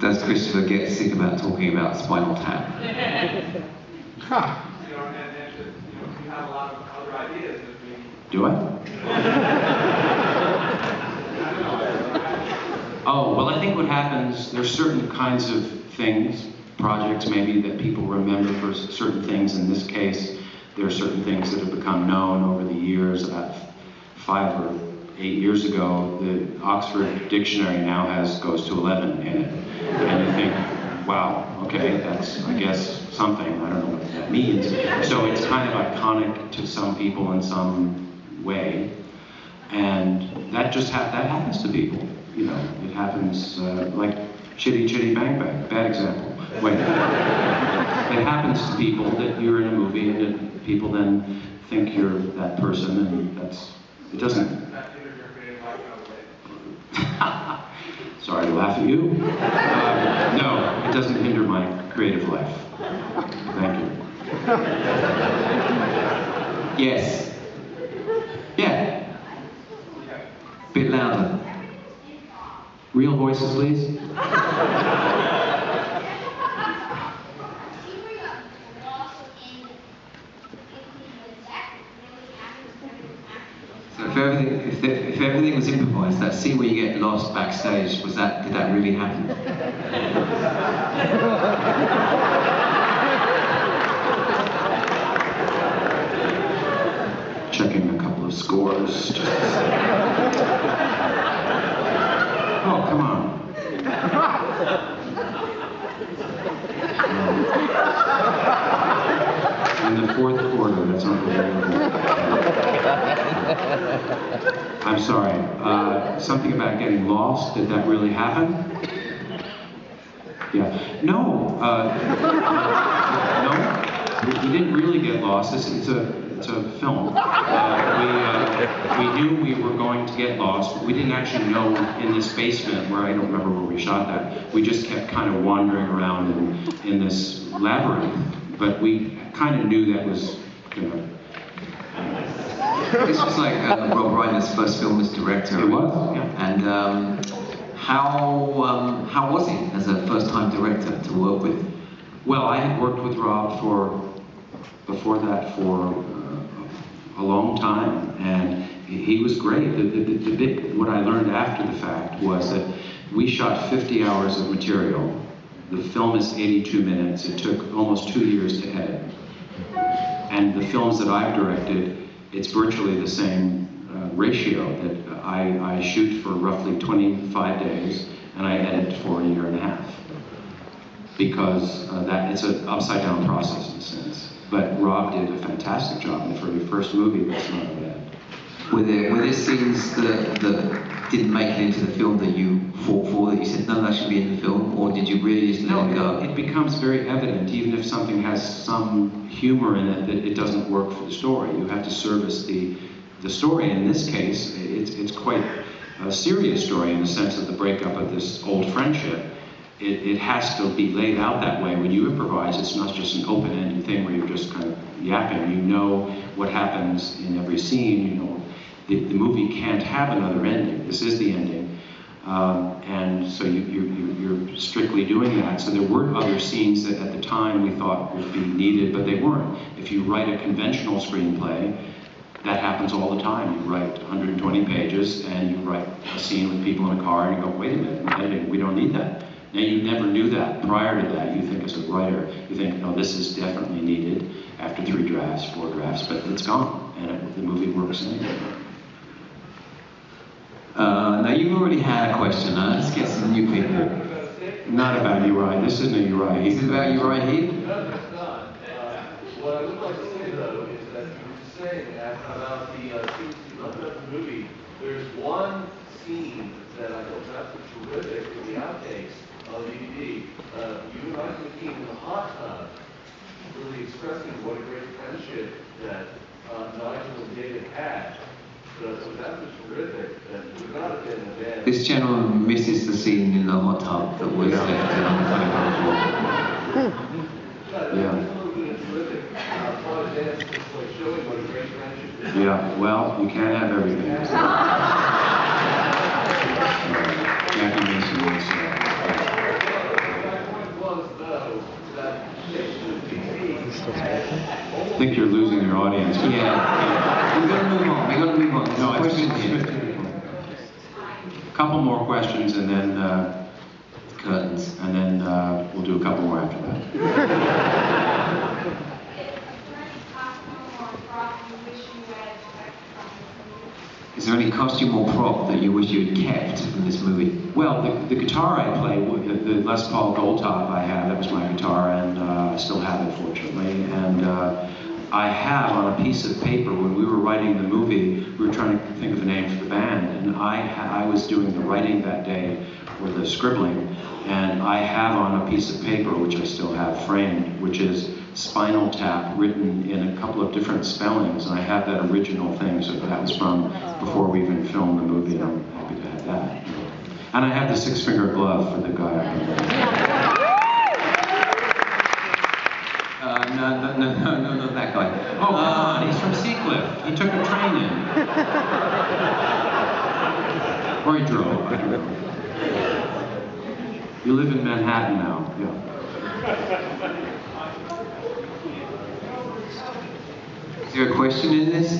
does Christopher get sick about talking about Spinal Tap? You have a lot of other ideas that we... Do I? Oh, well, I think what happens, there's certain kinds of things, projects maybe, that people remember for certain things. In this case, there are certain things that have become known over the years. About 5 or 8 years ago, the Oxford Dictionary now goes to 11 in it. And you think, wow, okay, that's, I guess, something. I don't know what that means. So it's kind of iconic to some people in some way. And that just that happens to people. You know, it happens like Chitty Chitty Bang Bang, bad example. Wait, it happens to people that you're in a movie and that people then think you're that person, and it doesn't. Sorry to laugh at you. No, it doesn't hinder my creative life. Thank you. Yes. Yeah. Bit louder. Real voices, please. So if everything was improvised, that scene where you get lost backstage, did that really happen? Checking a couple of scores. Oh, come on. In the 4th quarter, that's unbelievable. I'm sorry. Something about getting lost, did that really happen? Yeah. No. No. We didn't really get lost. It's a film. We knew we were going to get lost. We didn't actually know in this basement, where I don't remember where we shot that. We just kept kind of wandering around in this labyrinth. But we kind of knew that was, you know. This was like Rob Reiner's first film as director. It was, yeah. And how was it as a first-time director to work with? Well, I had worked with Rob before that for a long time, and he was great. The bit, what I learned after the fact was that we shot 50 hours of material. The film is 82 minutes. It took almost 2 years to edit. And the films that I've directed, it's virtually the same ratio, that I shoot for roughly 25 days and I edit for 1.5 years. Because it's an upside down process in a sense. But Rob did a fantastic job, and for your first movie, that's not bad. Were there scenes that didn't make it into the film that you fought for, that you said, no, that should be in the film, or did you really just let it go? It becomes very evident, even if something has some humor in it, that it doesn't work for the story. You have to service the story. In this case, it's quite a serious story in the sense of the breakup of this old friendship. It has to be laid out that way. When you improvise, it's not just an open-ended thing where you're just kind of yapping. You know what happens in every scene. You know, the movie can't have another ending. This is the ending. And so you're strictly doing that. So there were other scenes that at the time we thought would be needed, but they weren't. If you write a conventional screenplay, that happens all the time. You write 120 pages and you write a scene with people in a car and you go, wait a minute, editing, we don't need that. Now, you never knew that prior to that. You think as a writer, you think, no, this is definitely needed after 3 drafts, 4 drafts, but it's gone, and the movie works anyway. Now, you've already had a question. Let's get some new people. Not about Uriah. This isn't a Uriah Heep. Is it about Uriah Heep? No, it's not. What I would like to say, though, is that you were saying about the scenes you left out of the movie. There's one scene that I thought was absolutely terrific for the outtakes on the DVD. You and Michael McKean in the hot tub, really expressing what a great friendship that Nigel and David had. So it was absolutely terrific. That it would not have been a bad. This gentleman misses the scene in the hot tub that was left on the photograph. Yeah. Showing what a great friendship is. Yeah, well, you can't have everything. Jackie Mason was I think you're losing your audience. Yeah. We've got to move on. We've got to move on. There's No, a it's question 50 here. people. A couple more questions, and then Curtains. we'll do a couple more after that. Is there any costume or prop that you wish you had kept from this movie? Well, the guitar I play, the Les Paul Gold Top I have, that was my guitar, and I still have it, fortunately. And I have on a piece of paper, when we were writing the movie, we were trying to think of a name for the band, and I was doing the writing that day, or the scribbling, and I have on a piece of paper, which I still have framed, which is Spinal Tap, written in a couple of different spellings, and I have that original thing, so that was from before we even filmed the movie, and I'm happy to have that. And I have the six-finger glove for the guy up there. No, not that guy. Oh, come on, he's from Seacliff. He took a train in. Or he drove, I don't know. You live in Manhattan now, yeah. Is there a question in this?